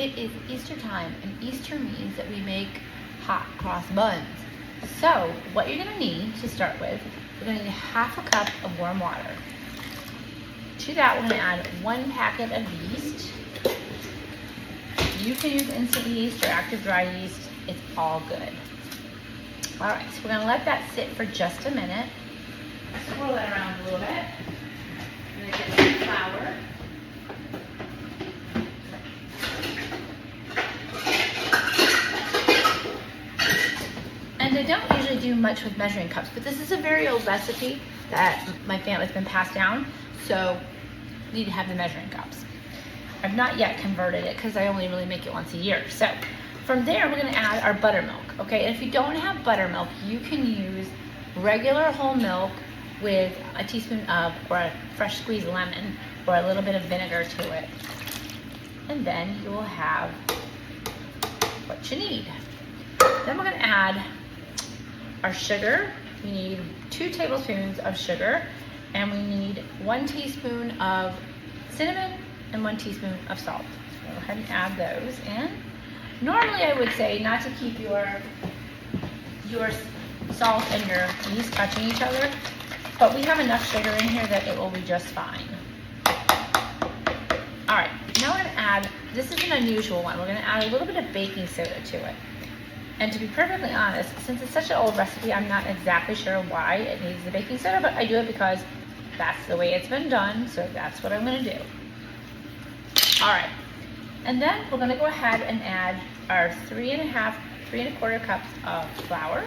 it is Easter time, and Easter means that we make hot cross buns. So what you're gonna need to start with, we're gonna need half a cup of warm water. To that, we're gonna add 1 packet of yeast. You can use instant yeast or active dry yeast, it's all good. All right, so we're gonna let that sit for just a minute. Swirl that around a little bit. I'm gonna get some flour. And I don't usually do much with measuring cups, but this is a very old recipe that my family's been passed down, so I need to have the measuring cups. I've not yet converted it because I only really make it once a year. So from there, we're gonna add our buttermilk, okay? And if you don't have buttermilk, you can use regular whole milk with a teaspoon of, or a fresh squeezed lemon, or a little bit of vinegar to it. And then you will have what you need. Then we're gonna add our sugar. We need 2 tablespoons of sugar, and we need 1 teaspoon of cinnamon and 1 teaspoon of salt. So go ahead and add those in. Normally I would say not to keep your salt and your yeast touching each other, but we have enough sugar in here that it will be just fine. All right, now we're gonna add, this is an unusual one, we're gonna add a little bit of baking soda to it. And to be perfectly honest, since it's such an old recipe, I'm not exactly sure why it needs the baking soda, but I do it because that's the way it's been done, so that's what I'm gonna do. All right, and then we're gonna go ahead and add our 3 1/4 cups of flour.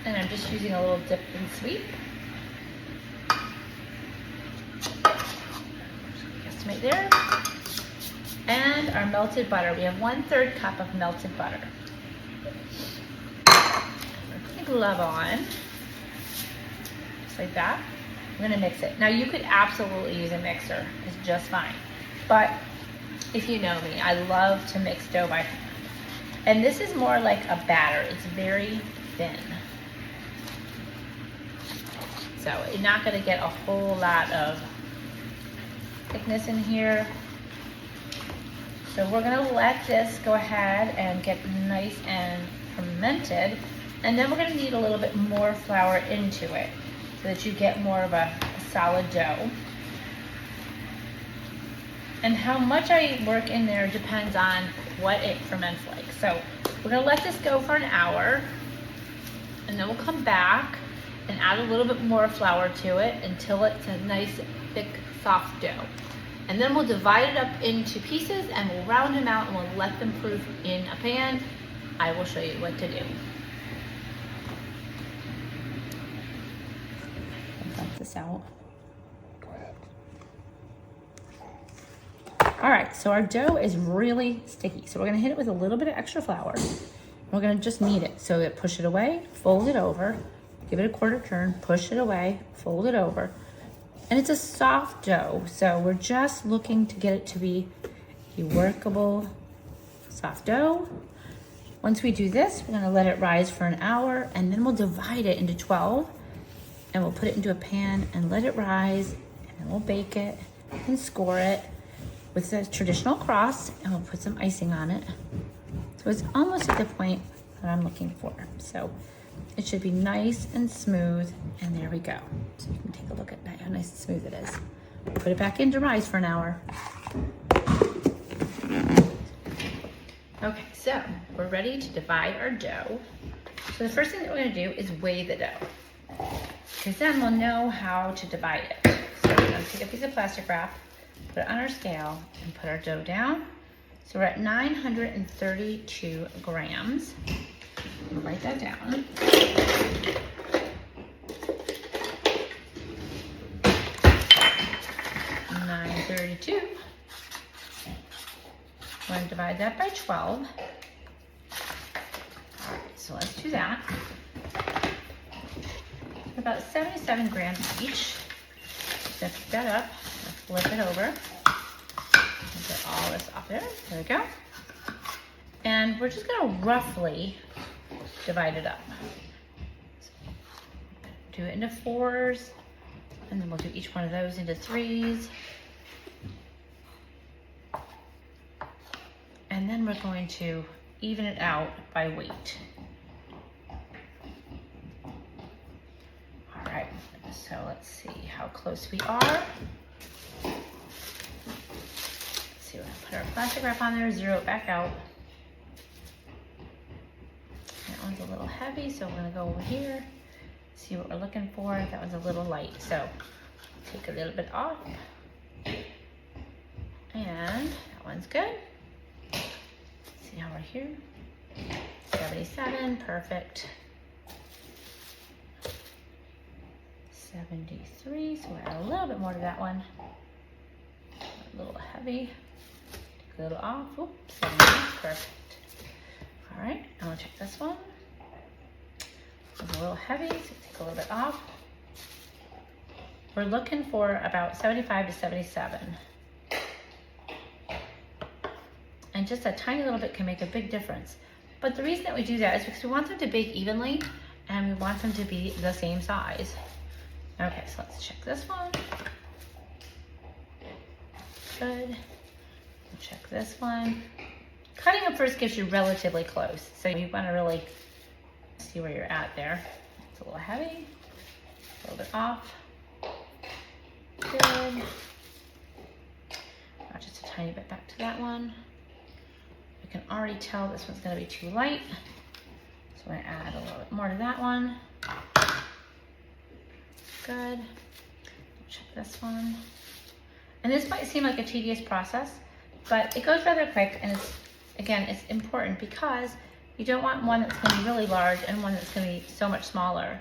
And I'm just using a little dip and sweep. Estimate there. And our melted butter. We have 1/3 cup of melted butter. We're putting a glove on, just like that. We're gonna mix it. Now you could absolutely use a mixer, it's just fine. But if you know me, I love to mix dough by hand. And this is more like a batter, it's very thin. So you're not gonna get a whole lot of thickness in here. So we're gonna let this go ahead and get nice and fermented. And then we're gonna need a little bit more flour into it so that you get more of a solid dough. And how much I work in there depends on what it ferments like. So we're gonna let this go for an hour, and then we'll come back and add a little bit more flour to it until it's a nice, thick, soft dough. And then we'll divide it up into pieces and we'll round them out and we'll let them proof in a pan. I will show you what to do. Dump this out. Go ahead. All right, so our dough is really sticky. So we're gonna hit it with a little bit of extra flour. We're gonna just knead it. So push it away, fold it over, give it a 1/4 turn, push it away, fold it over. And it's a soft dough, so we're just looking to get it to be a workable soft dough. Once we do this, we're gonna let it rise for an hour, and then we'll divide it into 12, and we'll put it into a pan and let it rise, and then we'll bake it and score it with the traditional cross, and we'll put some icing on it. So it's almost at the point that I'm looking for. So it should be nice and smooth, and there we go. So you can take a look at how nice and smooth it is. Put it back in to rise for an hour. Okay, so we're ready to divide our dough. So the first thing that we're gonna do is weigh the dough, because then we'll know how to divide it. So we're gonna take a piece of plastic wrap, put it on our scale, and put our dough down. So we're at 932 grams. I'll write that down. $9.32. We're going to divide that by 12. All right, so let's do that. About 77 grams each. So pick that up, flip it over. Get all this off there. There we go. And we're just going to roughly divide it up. So do it into 4s, And then we'll do each one of those into 3s. And then we're going to even it out by weight. All right, so let's see how close we are. Let's see, we're gonna put our plastic wrap on there, zero it back out. That one's a little heavy, so we're gonna go over here, see what we're looking for. That one's a little light, so take a little bit off. And that one's good. See how we're here? 77, perfect. 73, so we'll add a little bit more to that one. A little heavy. Take a little off. Oops, 70, perfect. All right, and we'll check this one. It's a little heavy, so take a little bit off. We're looking for about 75 to 77. And just a tiny little bit can make a big difference. But the reason that we do that is because we want them to bake evenly and we want them to be the same size. Okay, so let's check this one. Good. We'll check this one. Cutting them first gives you relatively close. So you want to really see where you're at there. It's a little heavy, a little bit off. Good. Now just a tiny bit back to that one. You can already tell this one's going to be too light, so I'm going to add a little bit more to that one. Good. Check this one. And this might seem like a tedious process, but it goes rather quick, and it's important because you don't want one that's going to be really large and one that's going to be so much smaller.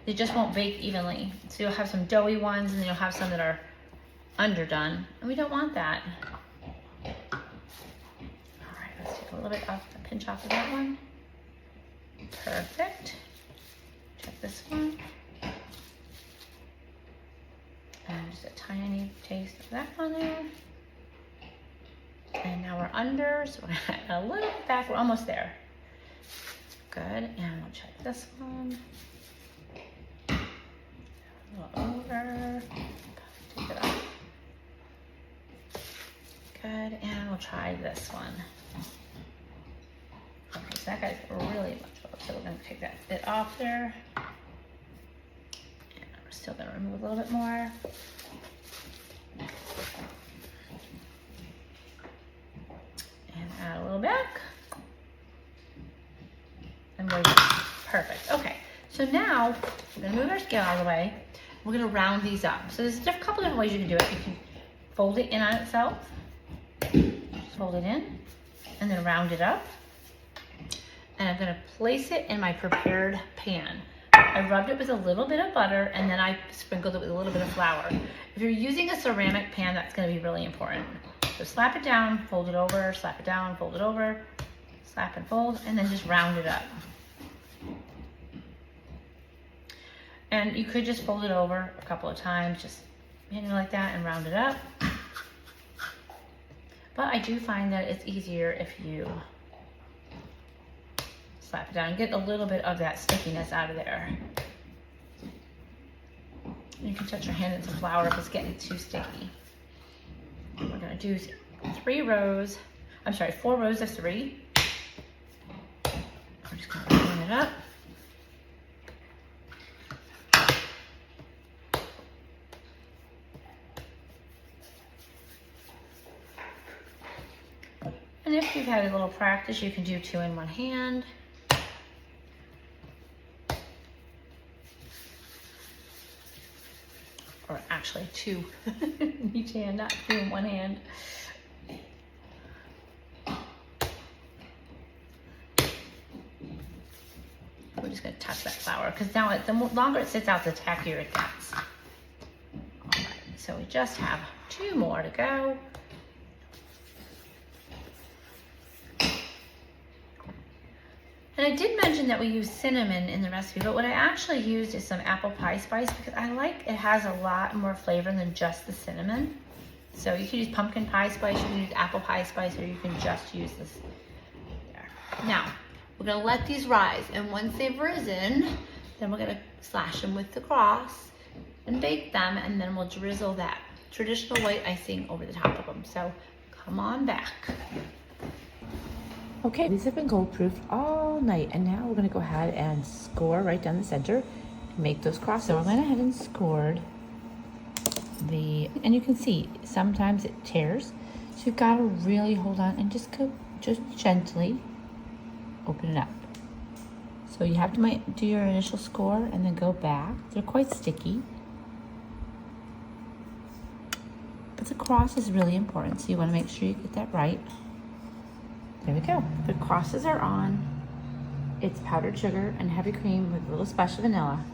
They just won't bake evenly. So you'll have some doughy ones, and then you'll have some that are underdone, and we don't want that. Let's take a little bit off, a pinch off of that one. Perfect. Check this one. And just a tiny taste of that one there. And now we're under, so we're gonna add a little bit back. We're almost there. Good, and we'll check this one. A little over. Take it off. Good, and we'll try this one. Okay, so that guy's really much better. So we're going to take that bit off there. And we're still going to remove a little bit more. And add a little back. And we're perfect. Okay, so now we're going to move our scale out of the way. We're going to round these up. So there's a couple different ways you can do it. You can fold it in on itself. Just fold it in and then round it up. And I'm gonna place it in my prepared pan. I rubbed it with a little bit of butter and then I sprinkled it with a little bit of flour. If you're using a ceramic pan, that's gonna be really important. So slap it down, fold it over, slap it down, fold it over, slap and fold, and then just round it up. And you could just fold it over a couple of times, just like that, and round it up. But I do find that it's easier if you slap it down and get a little bit of that stickiness out of there. You can touch your hand in some flour if it's getting too sticky. We're gonna do 4 rows of 3. We're just gonna open it up. And if you've had a little practice, you can do 2 in one hand. Or actually 2 in each hand, not 2 in one hand. We're just gonna touch that flour because now the longer it sits out, the tackier it gets. All right, so we just have 2 more to go. And I did mention that we use cinnamon in the recipe, but what I actually used is some apple pie spice because I like it has a lot more flavor than just the cinnamon. So you can use pumpkin pie spice, you can use apple pie spice, or you can just use this there. Now, we're gonna let these rise, and once they've risen, then we're gonna slash them with the cross and bake them, and then we'll drizzle that traditional white icing over the top of them. So come on back. Okay, these have been cold proofed all night, and now we're gonna go ahead and score right down the center and make those crosses. So I went ahead and scored and you can see sometimes it tears. So you've got to really hold on and just gently open it up. So you have to do your initial score and then go back. They're quite sticky. But the cross is really important, so you want to make sure you get that right. There we go. The crosses are on. It's powdered sugar and heavy cream with a little splash of vanilla.